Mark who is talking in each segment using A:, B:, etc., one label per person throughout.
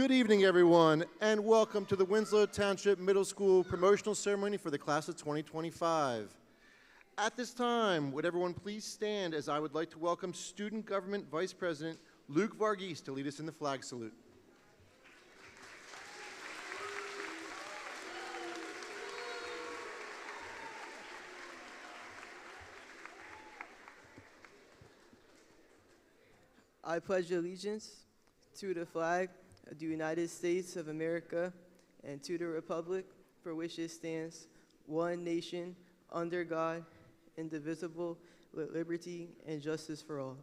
A: Good evening, everyone, and welcome to the Winslow Township Middle School promotional ceremony for the class of 2025. At this time, would everyone please stand as I would like to welcome Student Government Vice President Luke Varghese to lead us in the flag salute.
B: I pledge allegiance to the flag of the United States of America and to the republic for which it stands, one nation, under God, indivisible, with liberty and justice for all.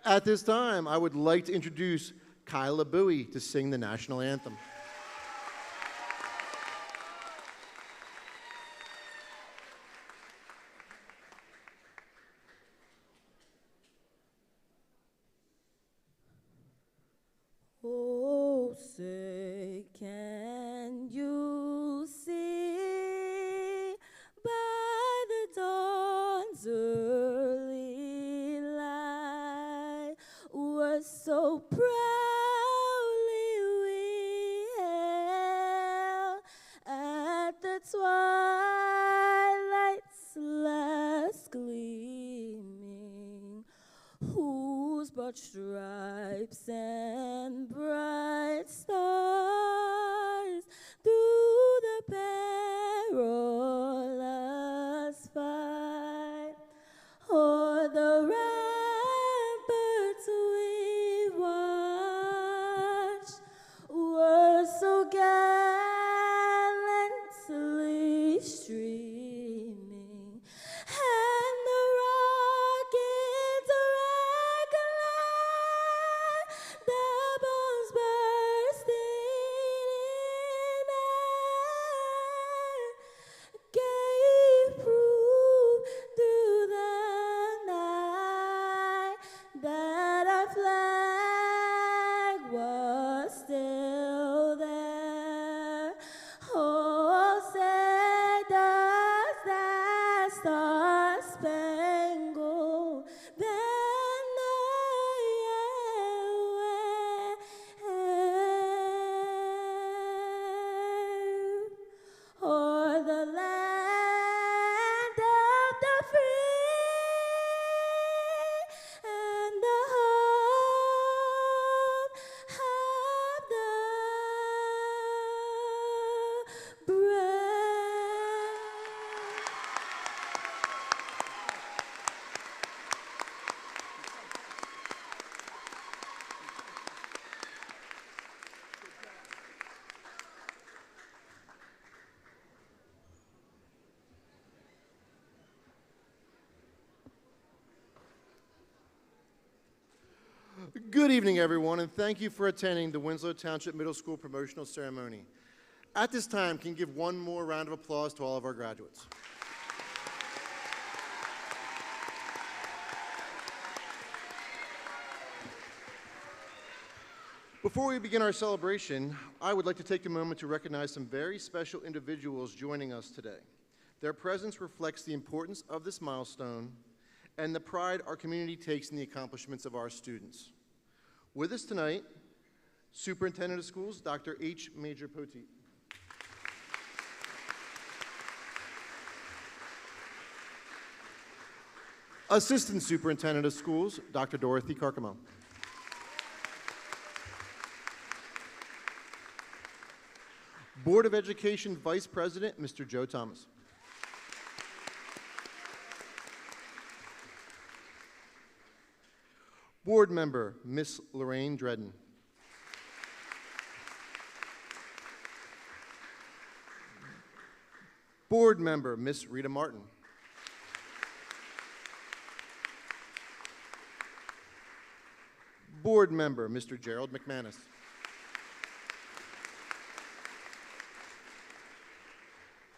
A: At this time, I would like to introduce Kyla Bowie to sing the national anthem.
C: Oh, say, can you see by the dawn's early light what so proudly we hailed at the twilight's last gleaming, whose broad stripes and bright stars through the perilous fight o'er the ramparts we watched were so gallantly streaming, and the rockets the bombs bursting in air gave proof through the night that our flag was still there. Oh, say does that star-spangled banner o'er the land of the free and the home of the brave.
A: Good evening, everyone, and thank you for attending the Winslow Township Middle School promotional ceremony. At this time, can you give one more round of applause to all of our graduates? Before we begin our celebration, I would like to take a moment to recognize some very special individuals joining us today. Their presence reflects the importance of this milestone and the pride our community takes in the accomplishments of our students. With us tonight, Superintendent of Schools, Dr. H. Major Poteet. Assistant Superintendent of Schools, Dr. Dorothy Carcamo. Board of Education Vice President, Mr. Joe Thomas. Board Member, Miss Lorraine Dredden. Board Member, Miss Rita Martin. Board Member, Mr. Gerald McManus.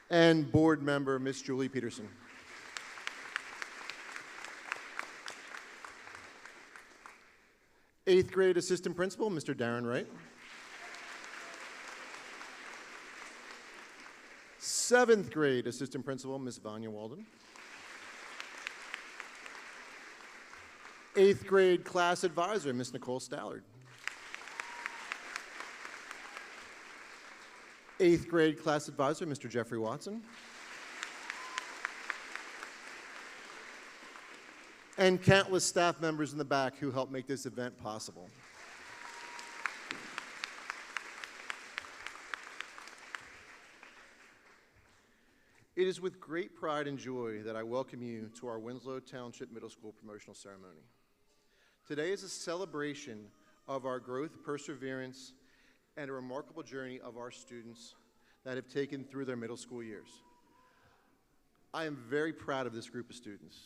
A: And Board Member, Miss Julie Peterson. Eighth grade Assistant Principal, Mr. Darren Wright. 7th grade assistant principal, Miss Vanya Walden. 8th grade class advisor, Miss Nicole Stallard. 8th grade class advisor, Mr. Jeffrey Watson. And countless staff members in the back who helped make this event possible. It is with great pride and joy that I welcome you to our Winslow Township Middle School promotional ceremony. Today is a celebration of our growth, perseverance, and a remarkable journey of our students that have taken through their middle school years. I am very proud of this group of students.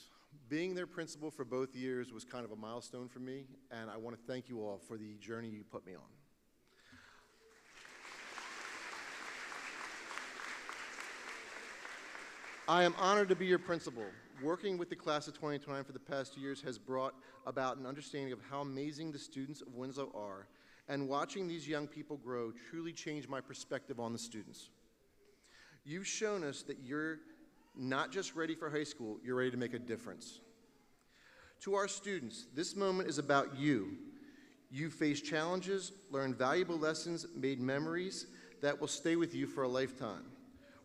A: Being their principal for both years was kind of a milestone for me, and I want to thank you all for the journey you put me on. I am honored to be your principal. Working with the class of 2029 for the past 2 years has brought about an understanding of how amazing the students of Winslow are, and watching these young people grow truly changed my perspective on the students. You've shown us that you're not just ready for high school, you're ready to make a difference. To our students, this moment is about you. You faced challenges, learned valuable lessons, made memories that will stay with you for a lifetime.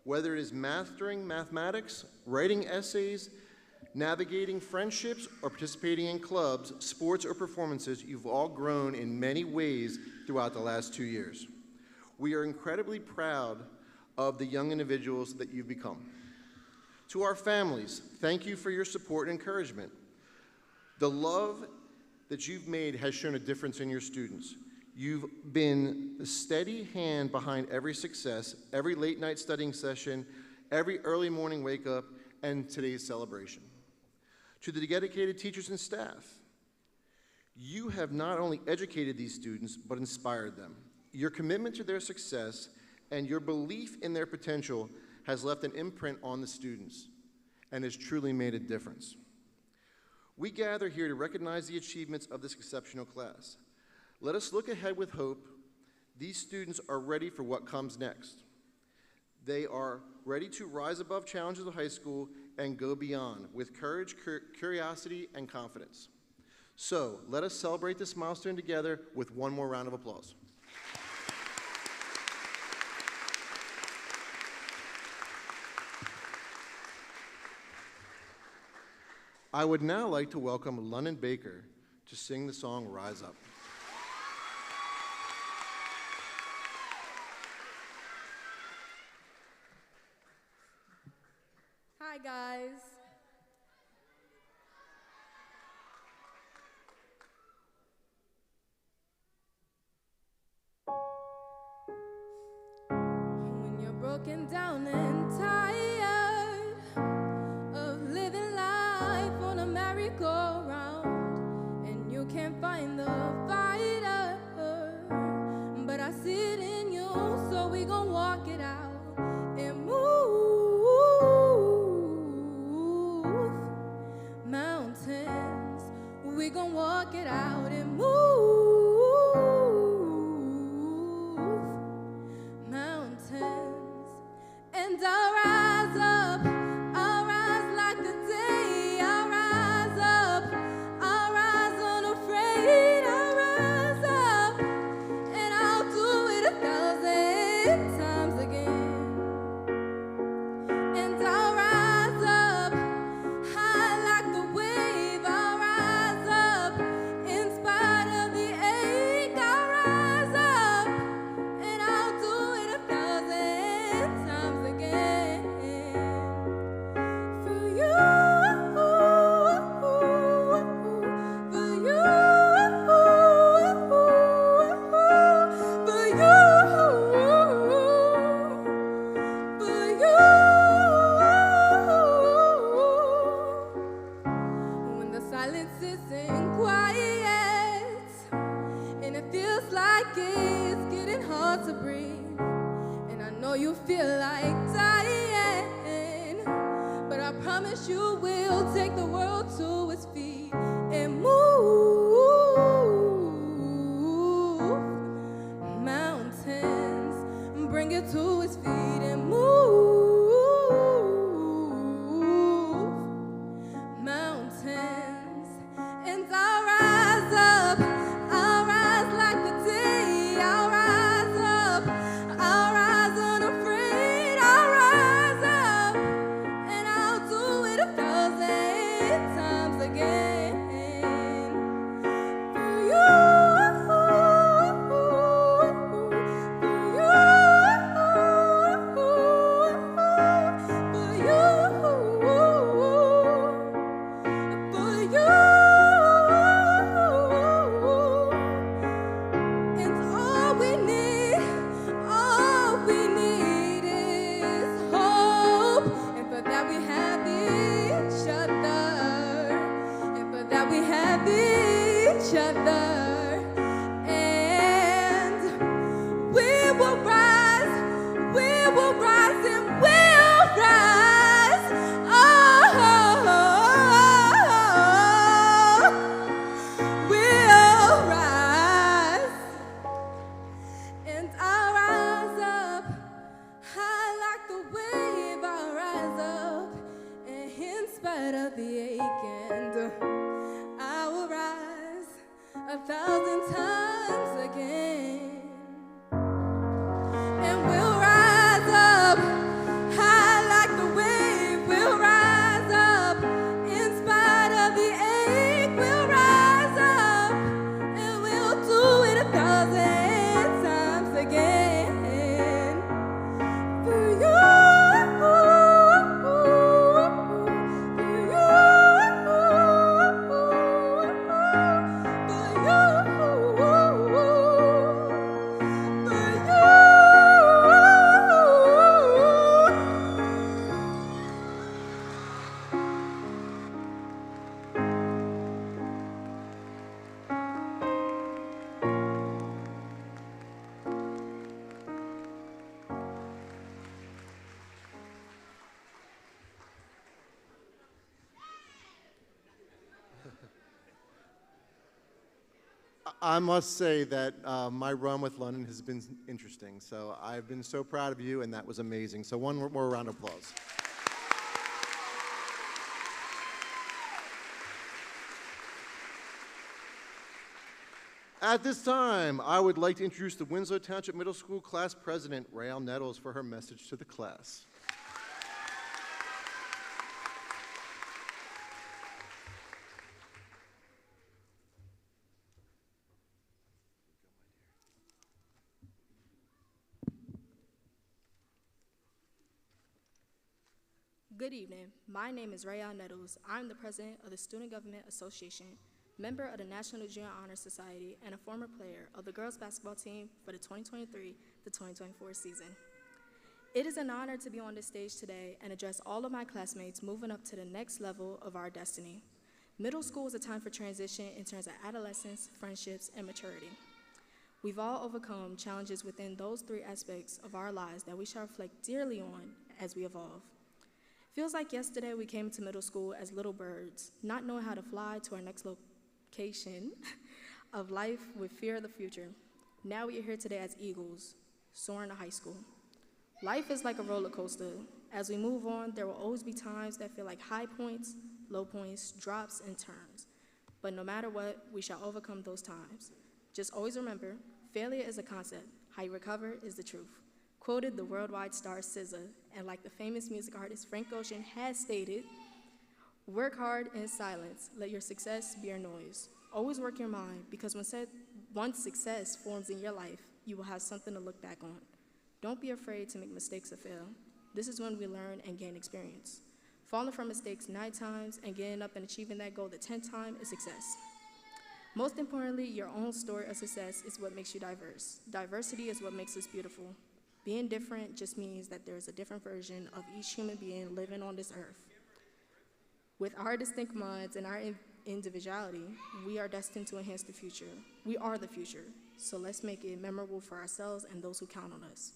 A: Whether it is mastering mathematics, writing essays, navigating friendships, or participating in clubs, sports, or performances, you've all grown in many ways throughout the last 2 years. We are incredibly proud of the young individuals that you've become. To our families, thank you for your support and encouragement. The love that you've made has shown a difference in your students. You've been a steady hand behind every success, every late night studying session, every early morning wake up, and today's celebration. To the dedicated teachers and staff, you have not only educated these students, but inspired them. Your commitment to their success and your belief in their potential has left an imprint on the students and has truly made a difference. We gather here to recognize the achievements of this exceptional class. Let us look ahead with hope. These students are ready for what comes next. They are ready to rise above challenges of high school and go beyond with courage, curiosity, and confidence. So let us celebrate this milestone together with one more round of applause. I would now like to welcome London Baker to sing the song Rise Up.
C: Hi, guys. When you're broken down and tired of living life on a merry-go-round, and you can't find the fighter, but I see it in you, so we gon' walk it out and move mountains. We gon' walk it out and move mountains. And I'll rise up, I'll rise like the day. I'll rise up, I'll rise unafraid. I'll rise up, and I'll do it 1,000 times again. And I'll rise up, high like the wave. I'll rise up, in spite of the ache. I'll rise up, and I'll do it 1,000 times again. For you, for you, for you, for you. When the silence isn't quiet and it feels like it's getting hard to breathe, and I know you feel like dying, but I promise you will take the world to its feet and move mountains, bring it to its feet and move spite of the ache, and I will rise 1,000 times again. And we'll rise up high like the wave. We'll rise up in spite of the ache. We'll rise up and we'll do it 1,000 times again. For you.
A: I must say that my run with London has been interesting. So I've been so proud of you, and that was amazing. So one more round of applause. At this time, I would like to introduce the Winslow Township Middle School class president, Rael Nettles, for her message to the class.
D: Good evening. My name is Rael Nettles. I'm the president of the Student Government Association, member of the National Junior Honor Society, and a former player of the girls basketball team for the 2023-2024 season. It is an honor to be on this stage today and address all of my classmates moving up to the next level of our destiny. Middle school is a time for transition in terms of adolescence, friendships, and maturity. We've all overcome challenges within those three aspects of our lives that we shall reflect dearly on as we evolve. Feels like yesterday we came to middle school as little birds, not knowing how to fly to our next location of life with fear of the future. Now we are here today as eagles, soaring to high school. Life is like a roller coaster. As we move on, there will always be times that feel like high points, low points, drops, and turns. But no matter what, we shall overcome those times. Just always remember, failure is a concept. How you recover is the truth. Quoted the worldwide star SZA, and like the famous music artist Frank Ocean has stated, work hard in silence, let your success be your noise. Always work your mind, because once success forms in your life, you will have something to look back on. Don't be afraid to make mistakes or fail. This is when we learn and gain experience. Falling from mistakes 9 times and getting up and achieving that goal the 10th time is success. Most importantly, your own story of success is what makes you diverse. Diversity is what makes us beautiful. Being different just means that there's a different version of each human being living on this earth. With our distinct minds and our individuality, we are destined to enhance the future. We are the future, so let's make it memorable for ourselves and those who count on us.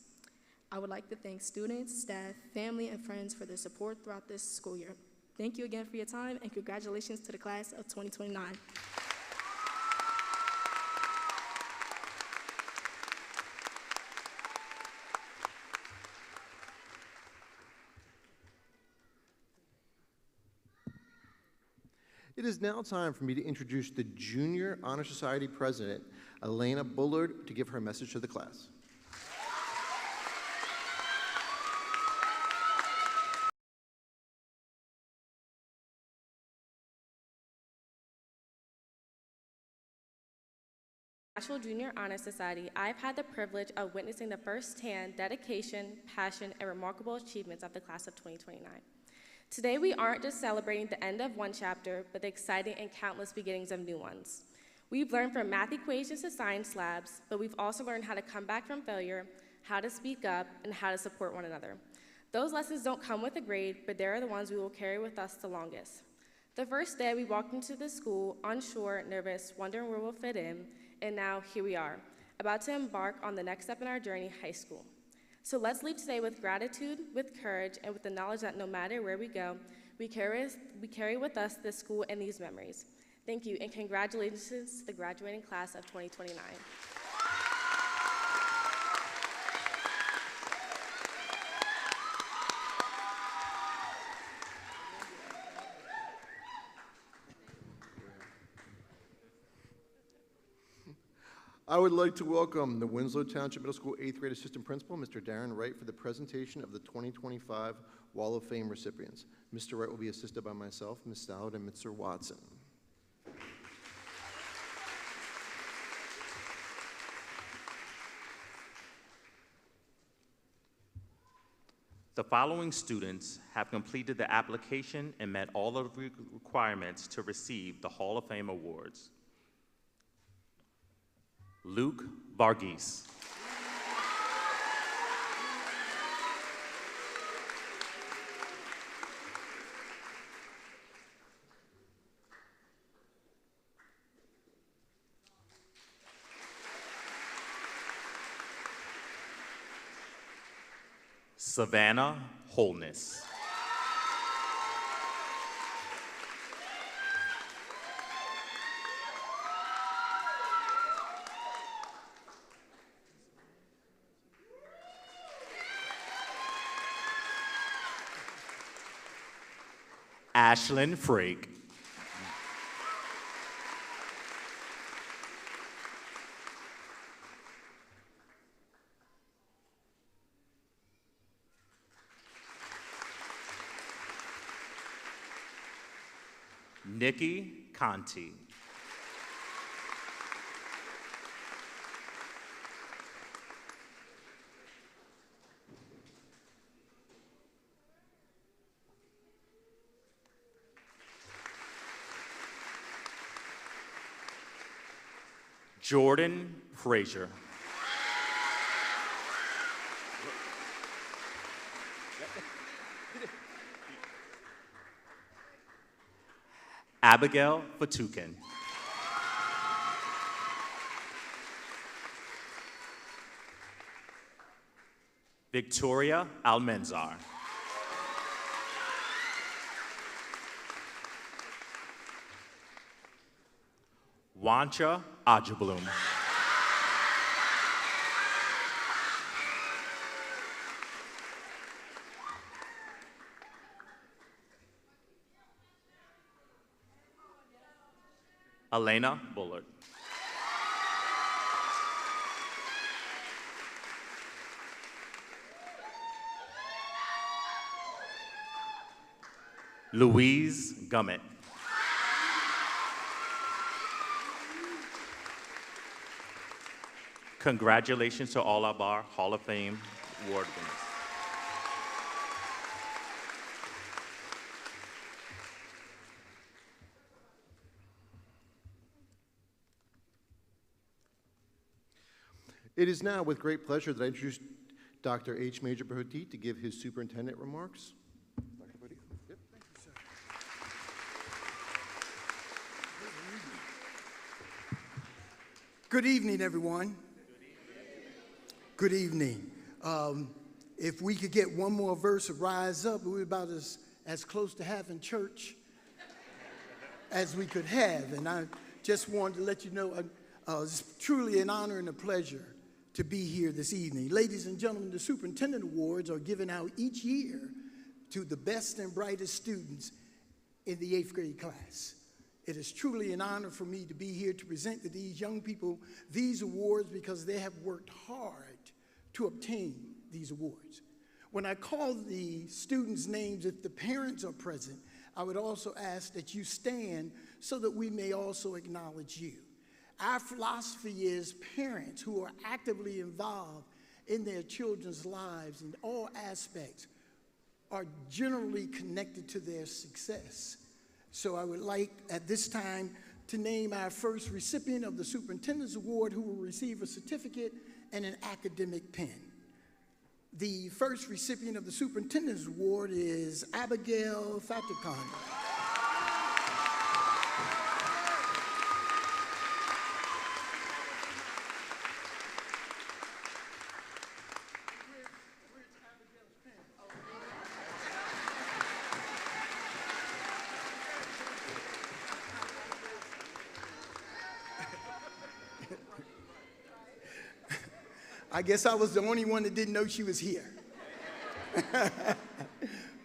D: I would like to thank students, staff, family, and friends for their support throughout this school year. Thank you again for your time, and congratulations to the class of 2029.
A: It is now time for me to introduce the Junior Honor Society President, Elena Bullard, to give her message to the class.
E: National Junior Honor Society, I've had the privilege of witnessing the first-hand dedication, passion, and remarkable achievements of the class of 2029. Today, we aren't just celebrating the end of one chapter, but the exciting and countless beginnings of new ones. We've learned from math equations to science labs, but we've also learned how to come back from failure, how to speak up, and how to support one another. Those lessons don't come with a grade, but they're the ones we will carry with us the longest. The first day, we walked into the school, unsure, nervous, wondering where we'll fit in, and now here we are, about to embark on the next step in our journey, high school. So let's leave today with gratitude, with courage, and with the knowledge that no matter where we go, we carry with us this school and these memories. Thank you, and congratulations to the graduating class of 2029.
A: I would like to welcome the Winslow Township Middle School 8th grade assistant principal, Mr. Darren Wright, for the presentation of the 2025 Wall of Fame recipients. Mr. Wright will be assisted by myself, Ms. Stout, and Mr. Watson.
F: The following students have completed the application and met all of the requirements to receive the Hall of Fame awards. Luke Varghese. Savannah Holness. Ashlyn Frake. Nikki Conti. Jordan Frazier. Abigail Fatukin. Victoria Almenzar. Wancha Ajablum. Elena Bullard. Louise Gummett. Congratulations to all of our Hall of Fame award winners.
A: It is now with great pleasure that I introduce Dr. H. Major Bahouti to give his superintendent remarks. Dr. Bahouti. Yep. Thank you, sir.
G: Good evening, everyone. Good evening. If we could get one more verse of Rise Up, we're about as close to having church as we could have. And I just wanted to let you know it's truly an honor and a pleasure to be here this evening. Ladies and gentlemen, the Superintendent Awards are given out each year to the best and brightest students in the 8th grade class. It is truly an honor for me to be here to present to these young people these awards because they have worked hard to obtain these awards. When I call the students' names, if the parents are present, I would also ask that you stand so that we may also acknowledge you. Our philosophy is parents who are actively involved in their children's lives in all aspects are generally connected to their success. So I would like at this time to name our first recipient of the Superintendent's Award who will receive a certificate and an academic pen. The first recipient of the Superintendent's Award is Abigail Fatukan. I guess I was the only one that didn't know she was here.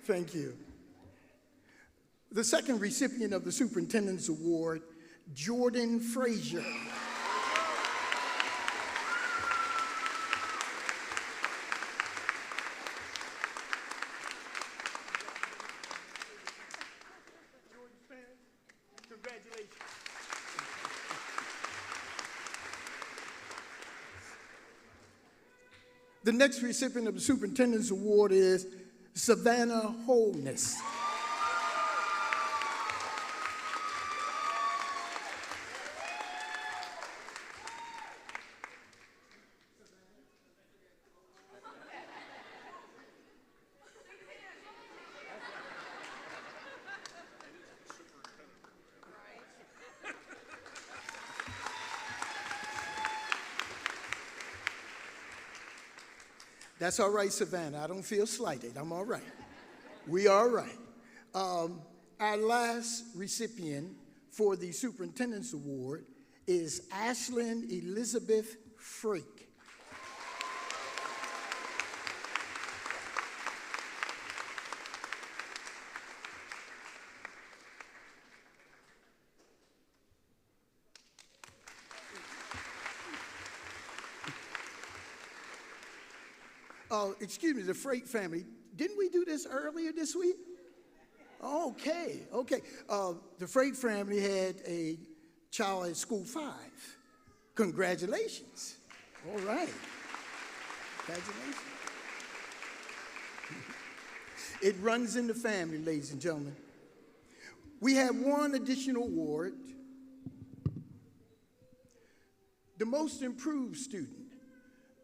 G: Thank you. The second recipient of the Superintendent's Award, Jordan Frazier. The next recipient of the Superintendent's Award is Savannah Wholeness. That's all right, Savannah. I don't feel slighted. I'm all right. We are all right. Our last recipient for the Superintendent's Award is Ashlyn Elizabeth Frake. Excuse me, the Frake family. Didn't we do this earlier this week? Okay. The Frake family had a child at school 5. Congratulations. All right. Congratulations. It runs in the family, ladies and gentlemen. We have one additional award. The most improved student.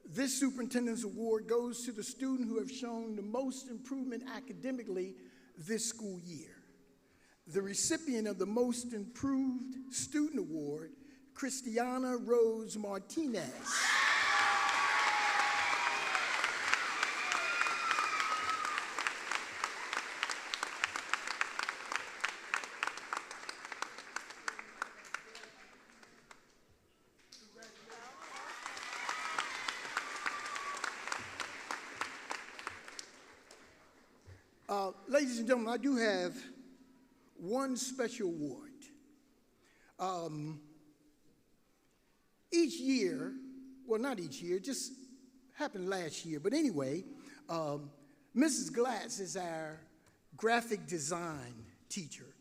G: This Superintendent's Award goes to the student who have shown the most improvement academically this school year. The recipient of the Most Improved Student Award, Christiana Rose Martinez. Ladies and gentlemen, I do have one special award. Each year, well, not each year, just happened last year, but anyway, Mrs. Glatz is our graphic design teacher,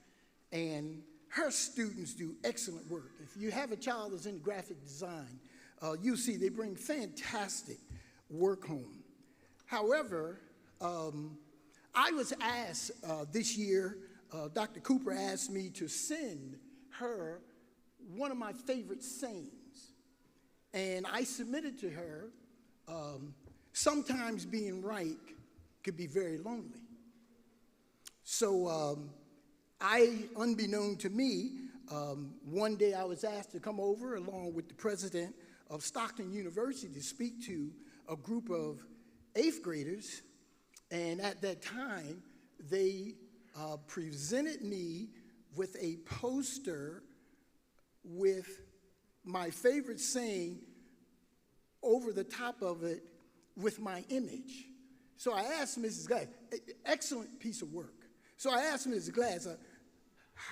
G: and her students do excellent work. If you have a child that's in graphic design, you'll see they bring fantastic work home. However, I was asked this year, Dr. Cooper asked me to send her one of my favorite sayings. And I submitted to her, sometimes being right could be very lonely. So unbeknown to me, one day I was asked to come over along with the president of Stockton University to speak to a group of 8th graders. And at that time, they presented me with a poster with my favorite saying over the top of it with my image. So I asked Mrs. Glass, excellent piece of work. So I asked Mrs. Glass,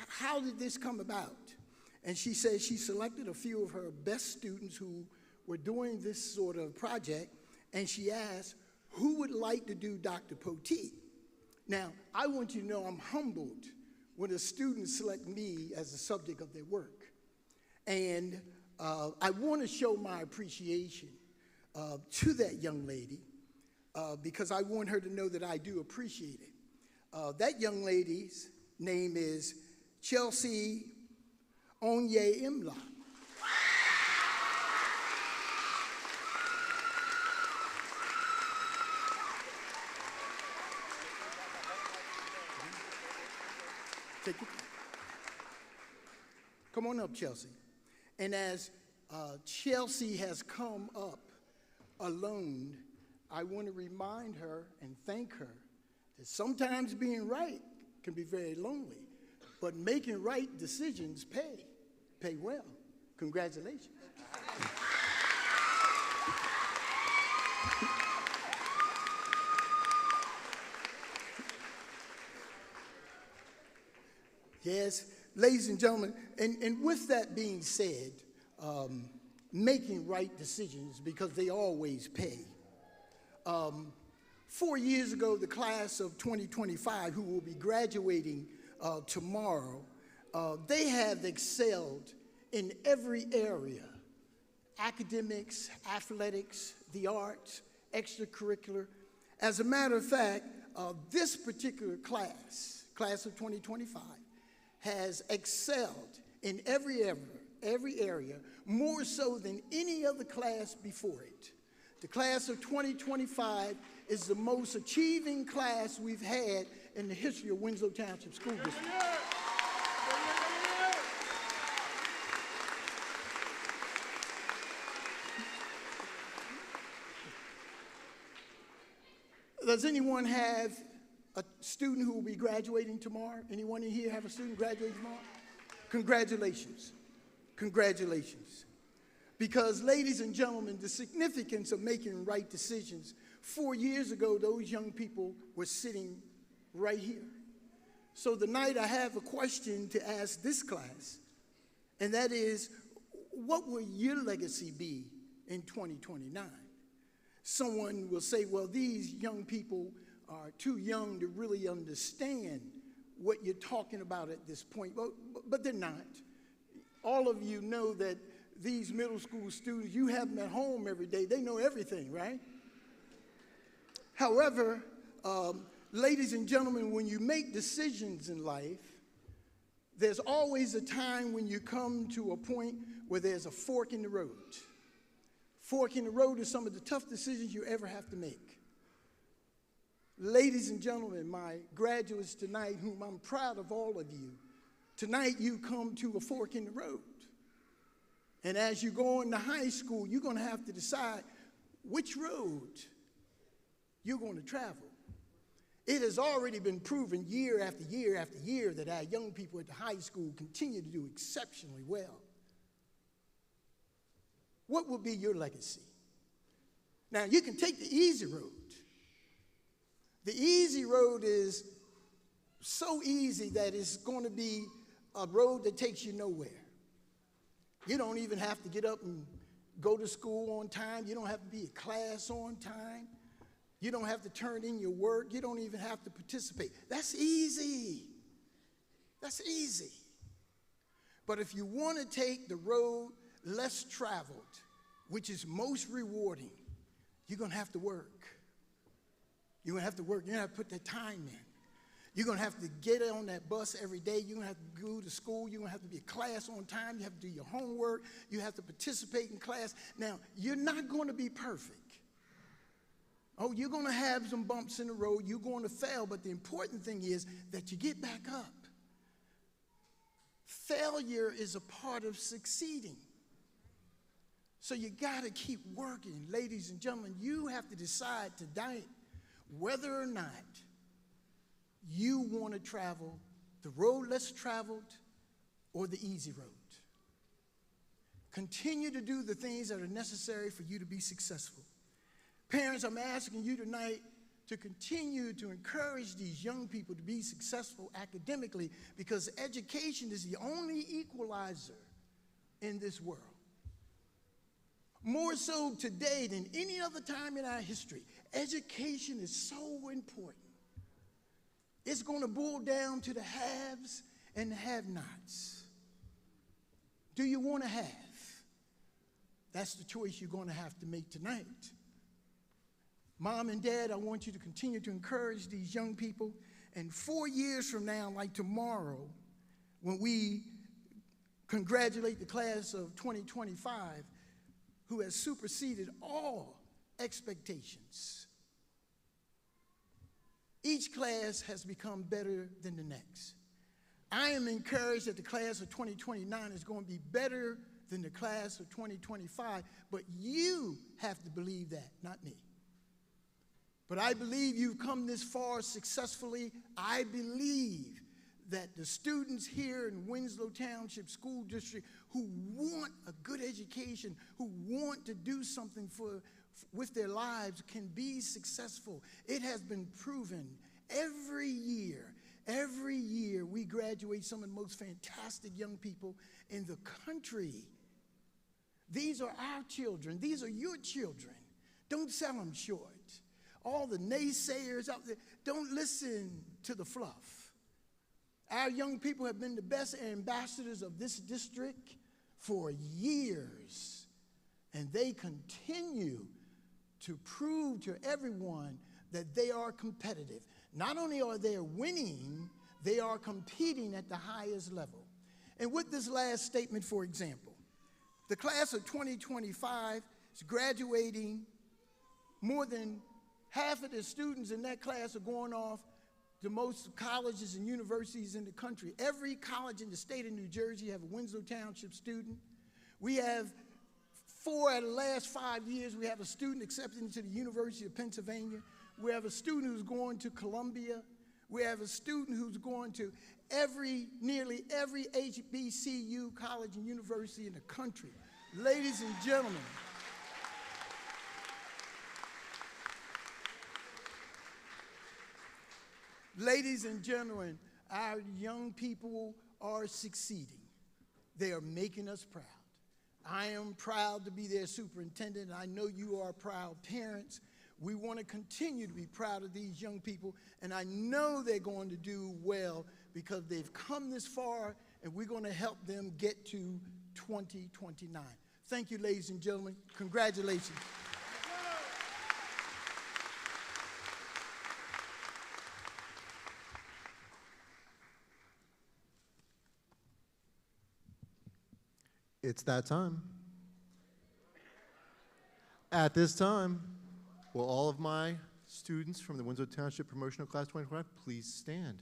G: how did this come about? And she said she selected a few of her best students who were doing this sort of project, and she asked, who would like to do Dr. Poteet? Now, I want you to know I'm humbled when a student select me as the subject of their work. And I want to show my appreciation to that young lady because I want her to know that I do appreciate it. That young lady's name is Chelsea Onye Imla. Take it. Come on up, Chelsea. And as Chelsea has come up alone, I want to remind her and thank her that sometimes being right can be very lonely, but making right decisions pay well. Congratulations. Yes, ladies and gentlemen, and with that being said, making right decisions because they always pay. 4 years ago, the class of 2025, who will be graduating tomorrow, they have excelled in every area: academics, athletics, the arts, extracurricular. As a matter of fact, this particular class of 2025, has excelled in every area, more so than any other class before it. The class of 2025 is the most achieving class we've had in the history of Winslow Township School District. Does anyone have a student who will be graduating tomorrow? Anyone in here have a student graduating tomorrow? Congratulations. Congratulations. Because, ladies and gentlemen, the significance of making right decisions, 4 years ago, those young people were sitting right here. So tonight I have a question to ask this class, and that is, what will your legacy be in 2029? Someone will say, well, these young people are too young to really understand what you're talking about at this point, but they're not. All of you know that these middle school students, you have them at home every day. They know everything, right? However, ladies and gentlemen, when you make decisions in life, there's always a time when you come to a point where there's a fork in the road. Fork in the road is some of the tough decisions you ever have to make. Ladies and gentlemen, my graduates tonight, whom I'm proud of all of you, tonight you come to a fork in the road. And as you go into high school, you're going to have to decide which road you're going to travel. It has already been proven year after year after year that our young people at the high school continue to do exceptionally well. What will be your legacy? Now, you can take the easy road. The easy road is so easy that it's going to be a road that takes you nowhere. You don't even have to get up and go to school on time. You don't have to be at class on time. You don't have to turn in your work. You don't even have to participate. That's easy. That's easy. But if you want to take the road less traveled, which is most rewarding, you're going to have to work. You're going to have to work. You're going to have to put that time in. You're going to have to get on that bus every day. You're going to have to go to school. You're going to have to be at class on time. You have to do your homework. You have to participate in class. Now, you're not going to be perfect. Oh, you're going to have some bumps in the road. You're going to fail. But the important thing is that you get back up. Failure is a part of succeeding. So you got to keep working. Ladies and gentlemen, you have to decide tonight whether or not you want to travel the road less traveled or the easy road. Continue to do the things that are necessary for you to be successful. Parents, I'm asking you tonight to continue to encourage these young people to be successful academically, because education is the only equalizer in this world. More so today than any other time in our history, education is so important. It's going to boil down to the haves and the have-nots. Do you want to have? That's the choice you're going to have to make tonight. Mom and Dad, I want you to continue to encourage these young people. And 4 years from now, like tomorrow, when we congratulate the class of 2025, who has superseded all expectations, each class has become better than the next. I am encouraged that the class of 2029 is going to be better than the class of 2025, but you have to believe that, not me. But I believe you've come this far successfully. I believe that the students here in Winslow Township School District who want a good education, who want to do something with their lives, can be successful. It has been proven every year we graduate some of the most fantastic young people in the country. These are our children. These are your children. Don't sell them short. All the naysayers out there, don't listen to the fluff. Our young people have been the best ambassadors of this district for years, and they continue to prove to everyone that they are competitive. Not only are they winning, they are competing at the highest level. And with this last statement, for example, the class of 2025 is graduating. More than half of the students in that class are going off to most colleges and universities in the country. Every college in the state of New Jersey have a Winslow Township student. We have 4 out of the last 5 years, we have a student accepted into the University of Pennsylvania. We have a student who's going to Columbia. We have a student who's going to nearly every HBCU college and university in the country. Ladies and gentlemen, our young people are succeeding. They are making us proud. I am proud to be their superintendent. I know you are proud parents. We want to continue to be proud of these young people, and I know they're going to do well because they've come this far, and we're going to help them get to 2029. Thank you, ladies and gentlemen. Congratulations.
A: It's that time. At this time, will all of my students from the Winslow Township Promotional Class 2025 please stand?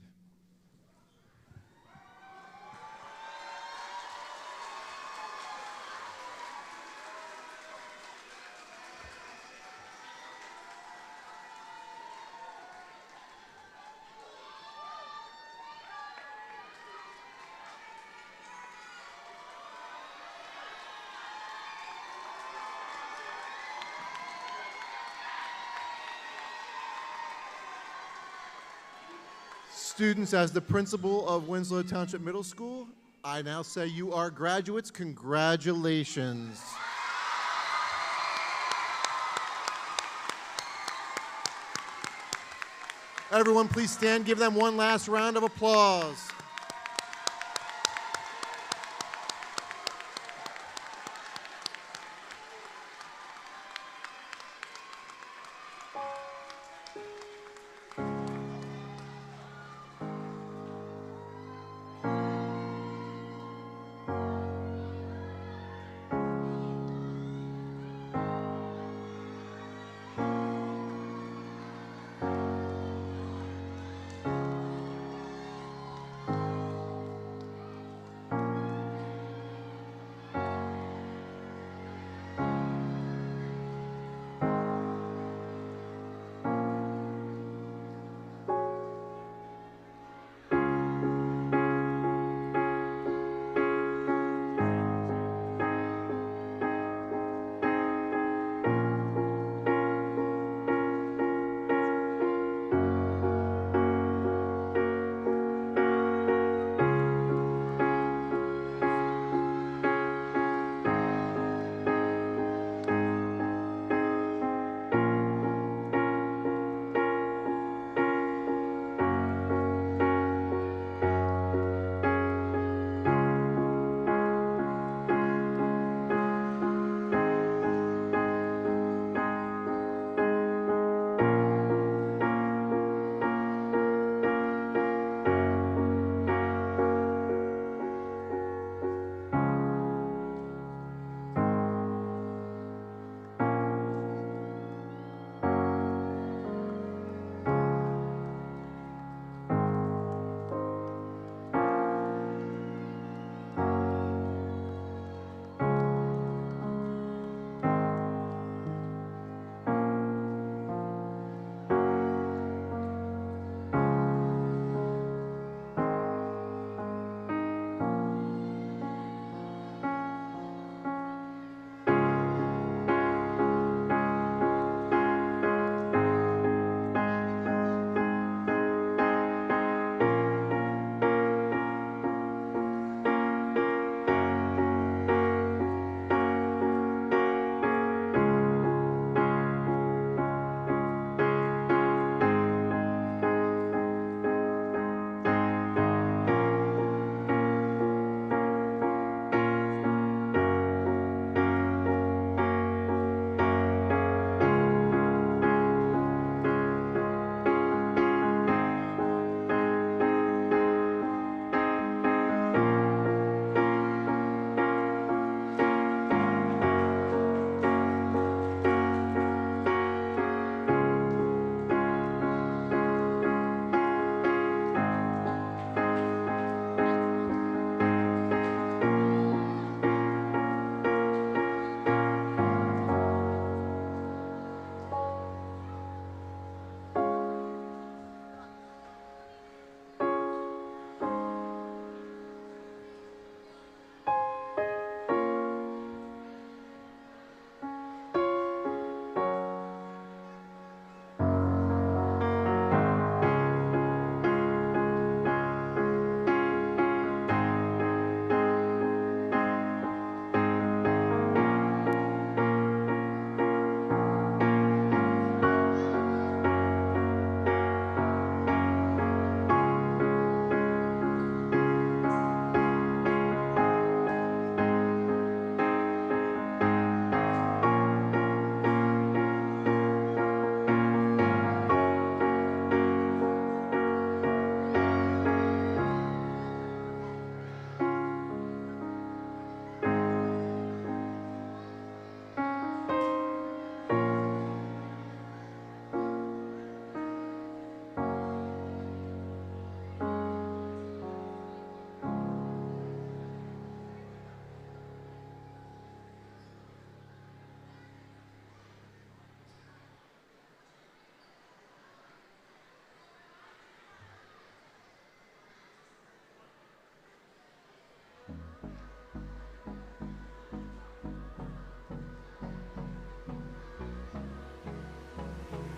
A: Students, as the principal of Winslow Township Middle School, I now say you are graduates. Congratulations. Everyone, please stand. Give them one last round of applause.